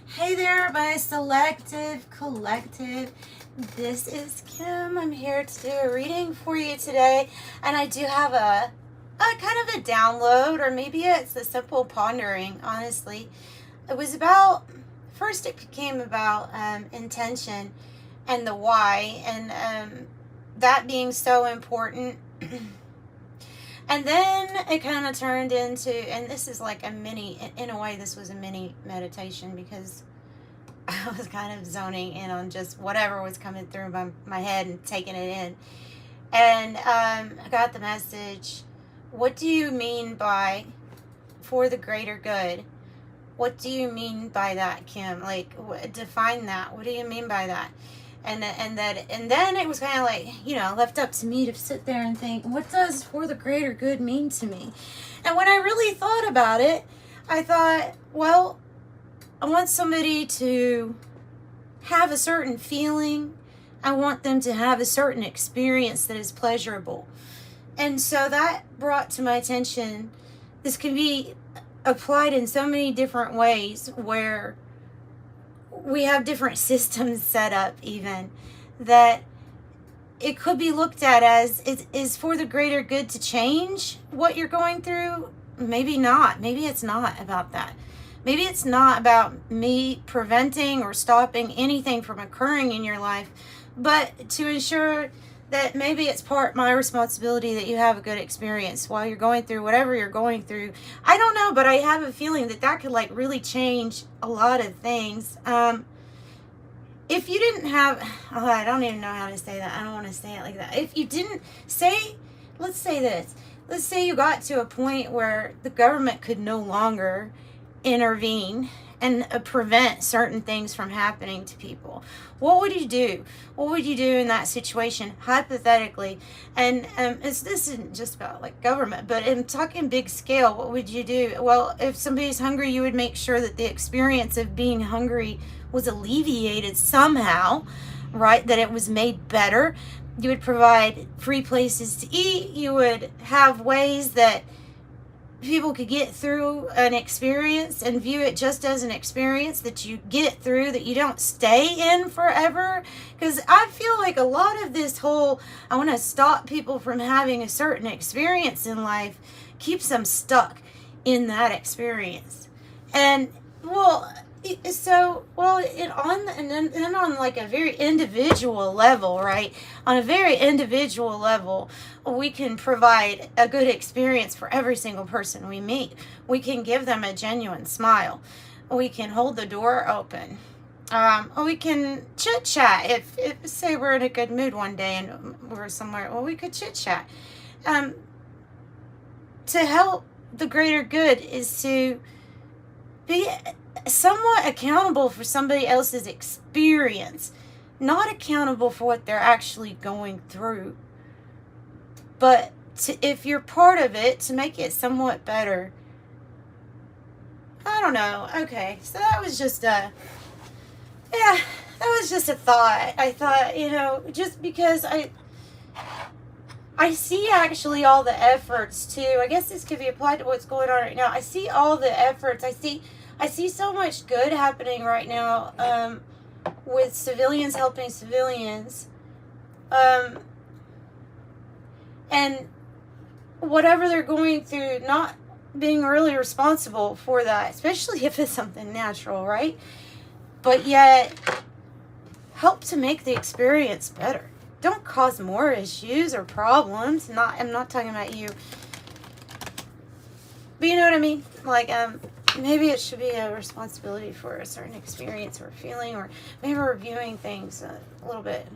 Hey there, my Selective Collective. This is Kim. I'm here to do a reading for you today, and I do have a kind of a download, or maybe it's a simple pondering, honestly. It was about, first it became about intention and the why, and that being so important. And then it kind of turned into, and this is like a mini, in a way, this was a mini meditation because I was kind of zoning in on just whatever was coming through my head and taking it in. And I got the message, what do you mean by for the greater good? What do you mean by that, Kim? Like, define that. What do you mean by that? And then it was kind of like, left up to me to sit there and think, what does for the greater good mean to me? And when I really thought about it, I thought, well, I want somebody to have a certain feeling. I want them to have a certain experience that is pleasurable. And so that brought to my attention, this can be applied in so many different ways where we have different systems set up, even that it could be looked at as is for the greater good to change what you're going through. Maybe not. Maybe it's not about that. Maybe it's not about me preventing or stopping anything from occurring in your life, but to ensure that maybe it's part my responsibility that you have a good experience while you're going through whatever you're going through. I don't know, but I have a feeling that could like really change a lot of things. If you didn't have, I don't even know how to say that. I don't want to say it like that. If you didn't say, let's say this. Let's say you got to a point where the government could no longer intervene and prevent certain things from happening to people. What would you do? What would you do in that situation, hypothetically? And this isn't just about like government, but I'm talking big scale. What would you do? Well, if somebody's hungry, you would make sure that the experience of being hungry was alleviated somehow, right? That it was made better. You would provide free places to eat. You would have ways that people could get through an experience and view it just as an experience that you get through, that you don't stay in forever. Because I feel like a lot of this whole, I want to stop people from having a certain experience in life, keeps them stuck in that experience. And on like a very individual level, right? On a very individual level, we can provide a good experience for every single person we meet. We can give them a genuine smile. We can hold the door open. We can chit chat. If say we're in a good mood one day and we're somewhere, well, we could chit chat. To help the greater good is to be somewhat accountable for somebody else's experience, not accountable for what they're actually going through, but if you're part of it, to make it somewhat better. I don't know. Okay, so that was just a thought. I thought, just because I see actually all the efforts too. I guess this could be applied to what's going on right now. I see all the efforts. I see so much good happening right now with civilians helping civilians. And whatever they're going through, not being really responsible for that, especially if it's something natural, right? But yet, help to make the experience better. Don't cause more issues or problems. I'm not talking about you. But you know what I mean? Like, maybe it should be a responsibility for a certain experience or feeling, or maybe reviewing things a little bit.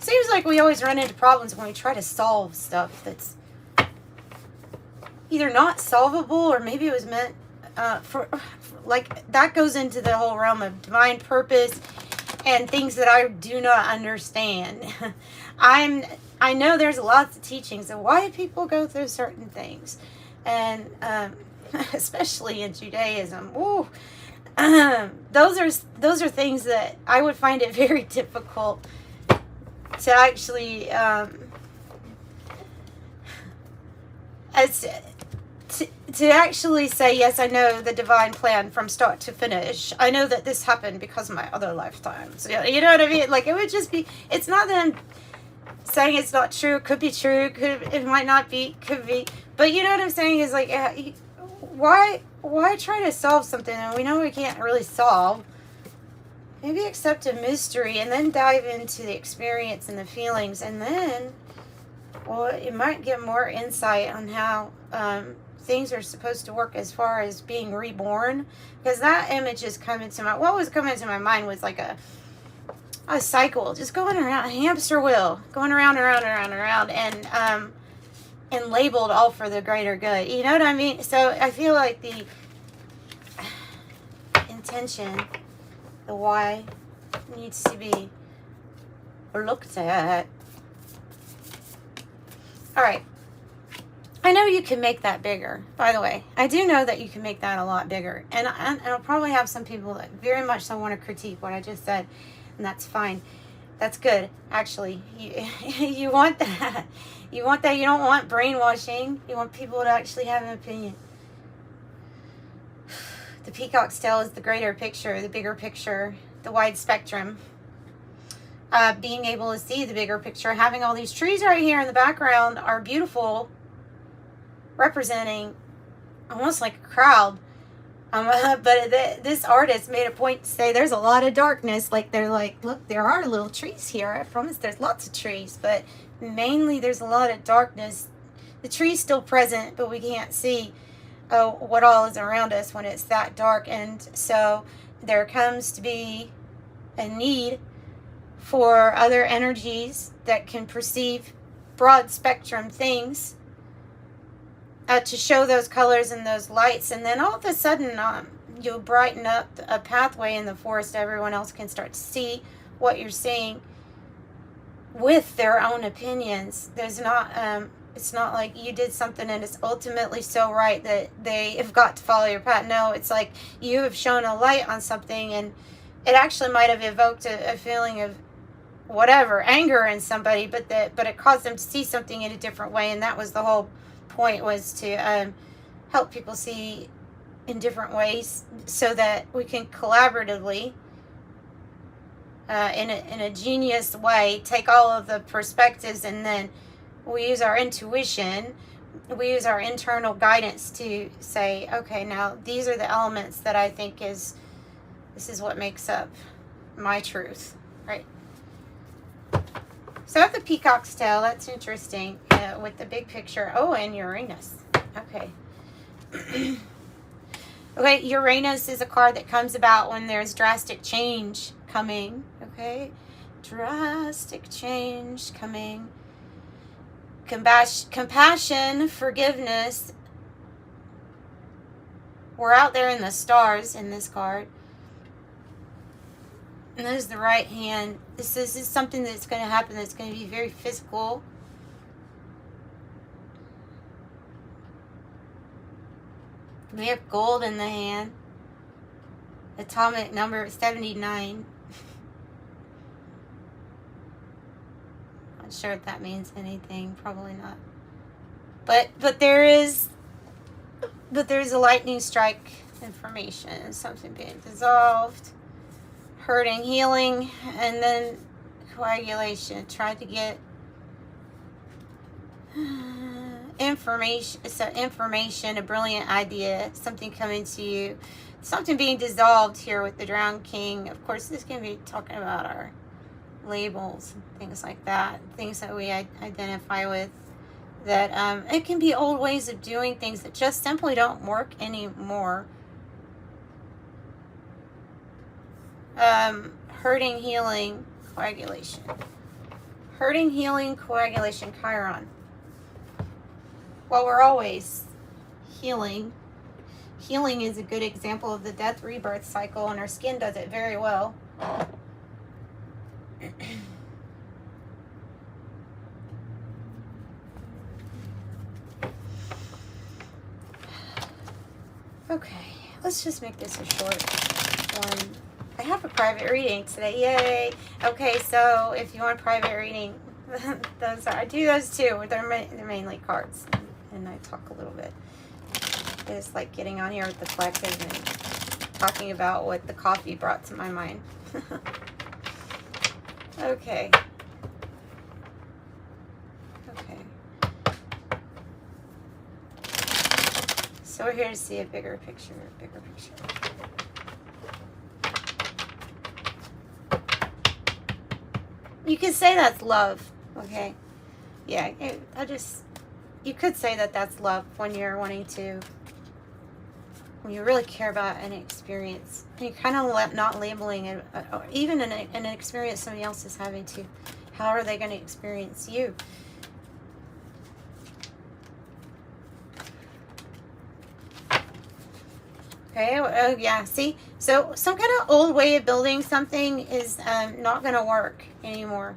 Seems like we always run into problems when we try to solve stuff that's either not solvable, or maybe it was meant for like, that goes into the whole realm of divine purpose and things that I do not understand. I know there's lots of teachings of why people go through certain things, and especially in Judaism. Ooh, those are things that I would find it very difficult to actually to actually say, yes, I know the divine plan from start to finish. I know that this happened because of my other lifetimes. You know what I mean? Like, it would just be, it's not that I'm saying it's not true. It could be true. It might not be. Could be. But you know what I'm saying is, like, why try to solve something that we know we can't really solve? Maybe accept a mystery and then dive into the experience and the feelings, and then, well, you might get more insight on how things are supposed to work as far as being reborn. Because that image is coming to my, what was coming to my mind was like a cycle, just going around, a hamster wheel, going around, and labeled all for the greater good. You know what I mean? So I feel like the intention, the why, needs to be looked at. All right. I know you can make that bigger, by the way. I do know that you can make that a lot bigger. And I'll probably have some people that very much so want to critique what I just said. And that's fine. That's good, actually. You want that. You want that. You don't want brainwashing. You want people to actually have an opinion. The peacock's tail is the greater picture, the bigger picture, the wide spectrum. Being able to see the bigger picture. Having all these trees right here in the background are beautiful, representing almost like a crowd. But this artist made a point to say there's a lot of darkness. Like, they're like, look, there are little trees here. I promise there's lots of trees. But mainly there's a lot of darkness. The tree's still present, but we can't see what all is around us when it's that dark. And so there comes to be a need for other energies that can perceive broad spectrum things to show those colors and those lights. And then all of a sudden you'll brighten up a pathway in the forest. Everyone else can start to see what you're seeing with their own opinions. There's not it's not like you did something and it's ultimately so right that they have got to follow your path. No, it's like you have shown a light on something, and it actually might have evoked a feeling of whatever, anger in somebody, but it caused them to see something in a different way. And that was the whole point, was to help people see in different ways so that we can collaboratively in a genius way take all of the perspectives, and then we use our intuition, we use our internal guidance to say, okay, now these are the elements that I think this is what makes up my truth, right? So I have the peacock's tail. That's interesting, with the big picture. Oh, and Uranus. Okay. Okay, Uranus is a card that comes about when there's drastic change coming. Okay, drastic change coming. Compassion, forgiveness. We're out there in the stars in this card. And there's the right hand. This is something that's going to happen that's going to be very physical. We have gold in the hand. Atomic number 79. Not sure if that means anything. Probably not. But there's a lightning strike information. Something being dissolved. Hurting, healing, and then coagulation. Try to get information. So information, a brilliant idea, something coming to you, something being dissolved here with the Drowned King. Of course, this can be talking about our labels, things like that, things that we identify with. That it can be old ways of doing things that just simply don't work anymore. Hurting, healing, coagulation. Hurting, healing, coagulation, Chiron. Well, we're always healing. Healing is a good example of the death rebirth cycle, and our skin does it very well. Okay, let's just make this a short one. I have a private reading today. Yay! Okay, so if you want a private reading, I do those too. They're mainly cards, and I talk a little bit. is like getting on here with the collective and talking about what the coffee brought to my mind. Okay. Okay. So we're here to see a bigger picture, bigger picture. You could say that's love, okay? Yeah, you could say that that's love when you're wanting to, when you really care about an experience. And you're kind of not labeling it, or even an experience somebody else is having to. How are they going to experience you? Okay, oh yeah, see? So some kind of old way of building something is not going to work anymore.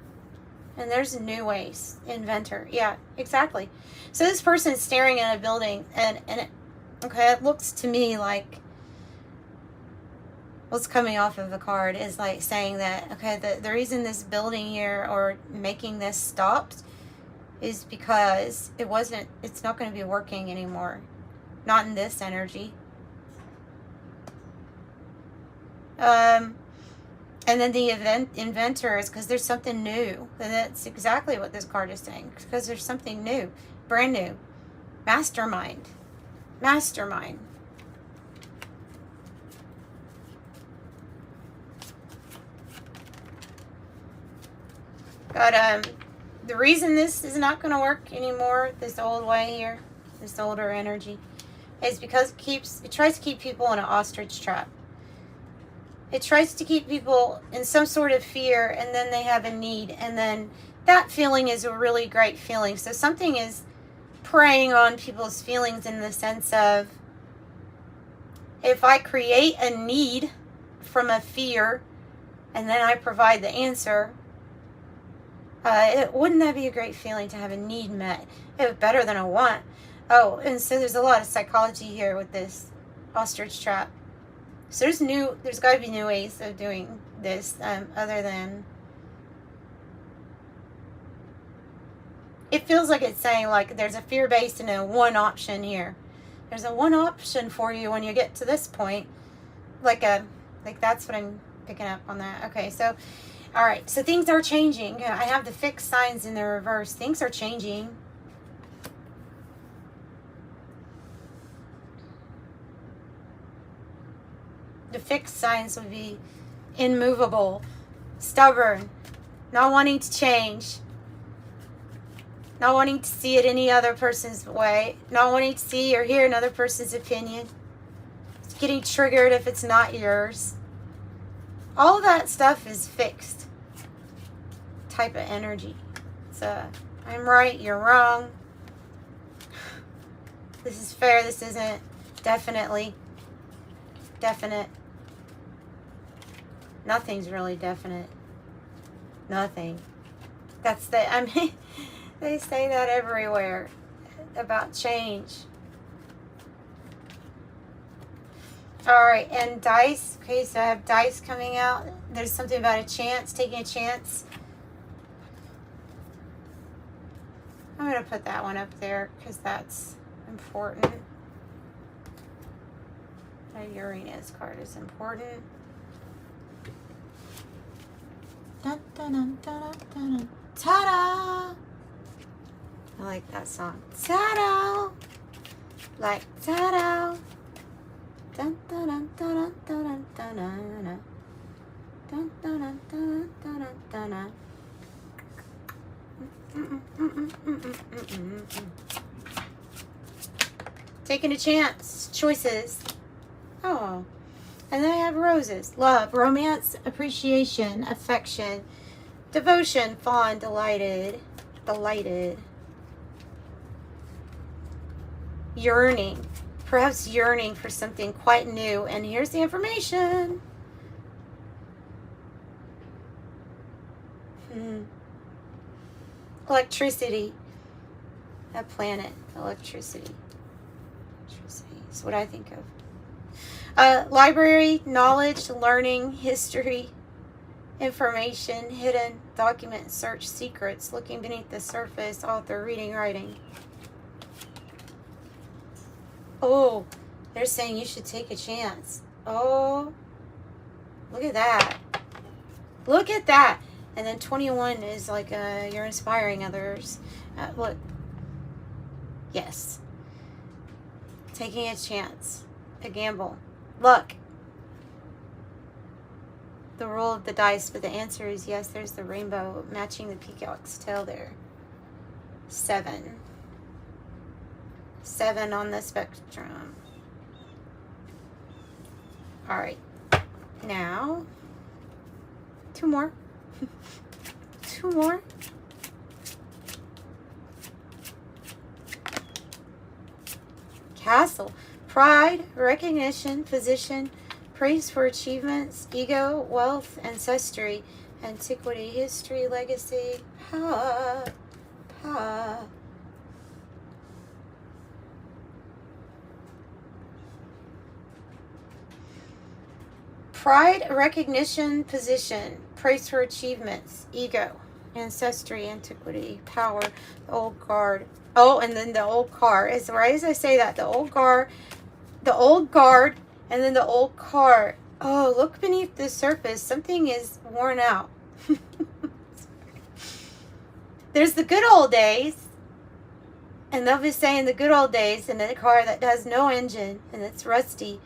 And there's new ways. Inventor. Yeah, exactly. So this person's staring at a building and it looks to me like what's coming off of the card is like saying that, okay, the reason this building here or making this stopped is because it's not going to be working anymore. Not in this energy. And then the inventor is because there's something new. And that's exactly what this card is saying. Because there's something new. Brand new. Mastermind. Mastermind. But the reason this is not going to work anymore, this old way here, this older energy, is because it tries to keep people in an ostrich trap. It tries to keep people in some sort of fear, and then they have a need, and then that feeling is a really great feeling. So something is preying on people's feelings in the sense of, if I create a need from a fear, and then I provide the answer, wouldn't that be a great feeling to have a need met? It's better than a want. Oh, and so there's a lot of psychology here with this ostrich trap. So there's got to be new ways of doing this other than, it feels like it's saying like there's a fear-based and a one option here. There's a one option for you when you get to this point. Like that's what I'm picking up on that. Okay, so, all right, so things are changing. I have the fixed signs in the reverse. Things are changing. The fixed signs would be immovable, stubborn, not wanting to change, not wanting to see it any other person's way, not wanting to see or hear another person's opinion, getting triggered if it's not yours. All of that stuff is fixed type of energy. So I'm right, you're wrong. This is fair, this isn't. Definitely. Definite. Nothing's really definite. Nothing. They say that everywhere about change. Alright, and dice. Okay, so I have dice coming out. There's something about a chance, taking a chance. I'm going to put that one up there because that's important. The Uranus card is important. Dun, dun, dun, dun, dun, dun. Ta-da! I like that song. Ta-da! Like ta-da! Dun, dun, dun, dun, dun, dun, dun, dun. Dun, dun, dun, dun, dun, dun, dun. Taking a chance. Choices. Oh. And then I have roses. Love, romance, appreciation, affection, devotion, fond, delighted, yearning, perhaps yearning for something quite new. And here's the information. Electricity. A planet. Electricity. Electricity is what I think of. Library, knowledge, learning, history, information, hidden, document, search, secrets, looking beneath the surface, author, reading, writing. Oh, they're saying you should take a chance. Oh, look at that. Look at that. And then 21 is like you're inspiring others. Look. Yes. Taking a chance. A gamble. Look. The roll of the dice, but the answer is yes. There's the rainbow matching the peacock's tail there. 7. 7 on the spectrum. All right. Now, 2 more. 2 more. Castle. Pride, recognition, position, praise for achievements, ego, wealth, ancestry, antiquity, history, legacy, power. Pride, recognition, position, praise for achievements, ego, ancestry, antiquity, power, the old guard. Oh, and then the old car. As right as I say that, the old guard, and then the old car. Oh, look beneath the surface. Something is worn out. There's the good old days. And they'll be saying the good old days in a car that has no engine and it's rusty.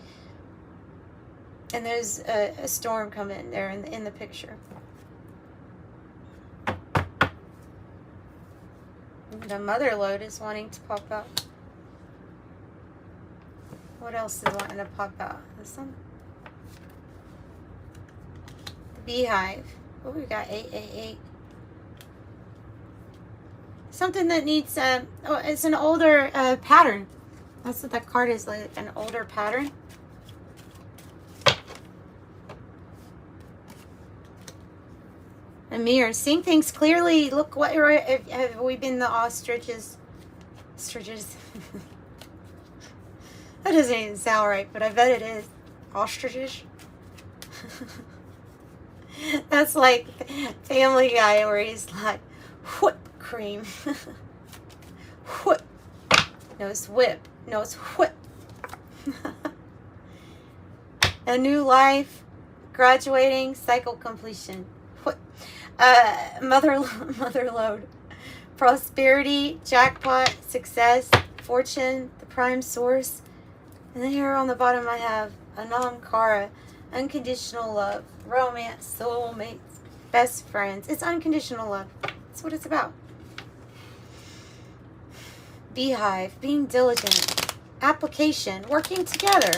And there's a storm coming there in the picture. The mother lode is wanting to pop out. What else is wanting to pop out? This one? The beehive. Oh, we got 888. Something that needs, it's an older pattern. That's what that card is, like an older pattern. A mirror. Seeing things clearly. Look, what have we been the ostriches? Ostriches. That doesn't even sound right, but I bet it is. Ostriches. That's like Family Guy where he's like, whip cream. Whip. No, it's whip. No, it's whip. A new life. Graduating. Cycle completion. Whip. Mother lode. Prosperity. Jackpot. Success. Fortune. The prime source. And then here on the bottom I have Anam Kara. Unconditional love. Romance. Soulmates. Best friends. It's unconditional love. That's what it's about. Beehive. Being diligent. Application. Working together.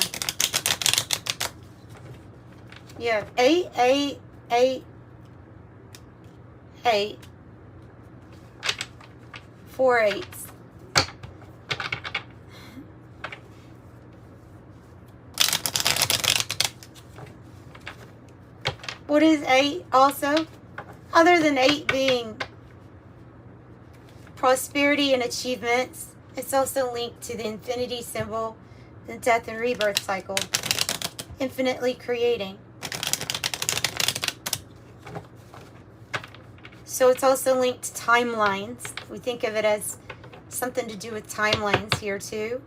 You have 8, 8, 8, 8. 4 8s. What is 8 also? Other than 8 being prosperity and achievements, it's also linked to the infinity symbol, the death and rebirth cycle, infinitely creating. So it's also linked to timelines. We think of it as something to do with timelines here too.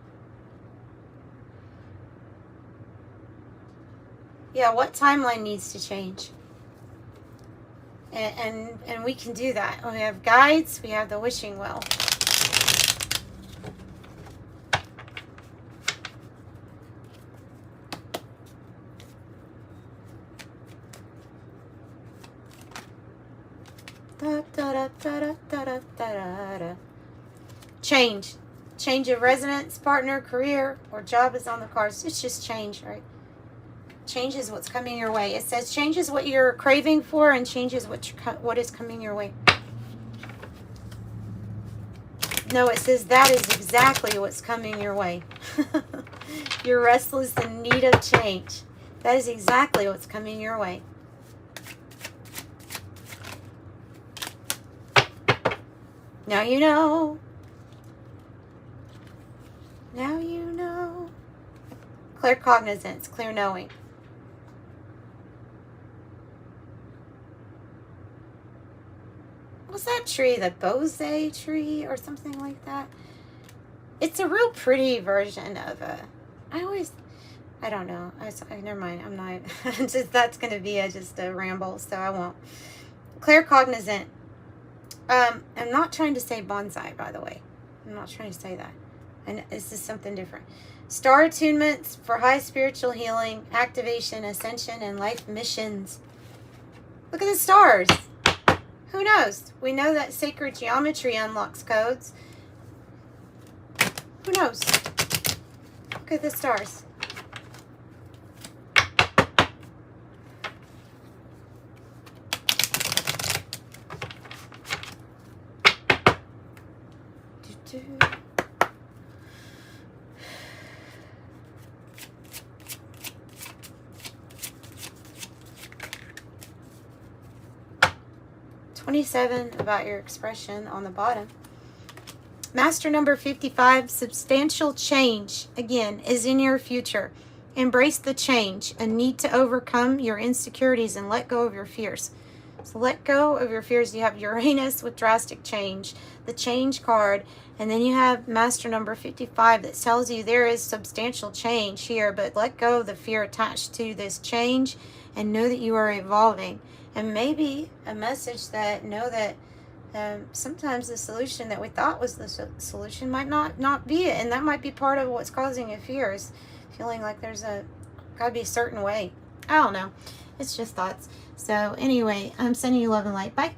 Yeah, what timeline needs to change? And we can do that. We have guides, we have the wishing well. Da, da, da, da, da, da, da, da. Change. Change of residence, partner, career, or job is on the cards. It's just change, right? Change is what's coming your way. It says change is what you're craving for and change is what is coming your way. No, it says that is exactly what's coming your way. You're restless in need of change. That is exactly what's coming your way. Now you know. Now you know. Clear cognizance, clear knowing. What's that tree? The bonsai tree or something like that? It's a real pretty version of a, I don't know. Never mind. I'm not, that's going to be just a ramble, so I won't. Claircognizant. I'm not trying to say bonsai, by the way. I'm not trying to say that. And this is something different. Star attunements for high spiritual healing, activation, ascension, and life missions. Look at the stars. Who knows? We know that sacred geometry unlocks codes. Who knows? Look at the stars. Doo-doo. $27 about your expression on the bottom. Master number 55, substantial change, again, is in your future. Embrace the change, a need to overcome your insecurities and let go of your fears. So let go of your fears. You have Uranus with drastic change, the change card, and then you have Master number 55 that tells you there is substantial change here, but let go of the fear attached to this change and know that you are evolving. And maybe a message that know that sometimes the solution that we thought was the solution might not be it. And that might be part of what's causing your fears. Feeling like there's gotta be a certain way. I don't know. It's just thoughts. So anyway, I'm sending you love and light. Bye.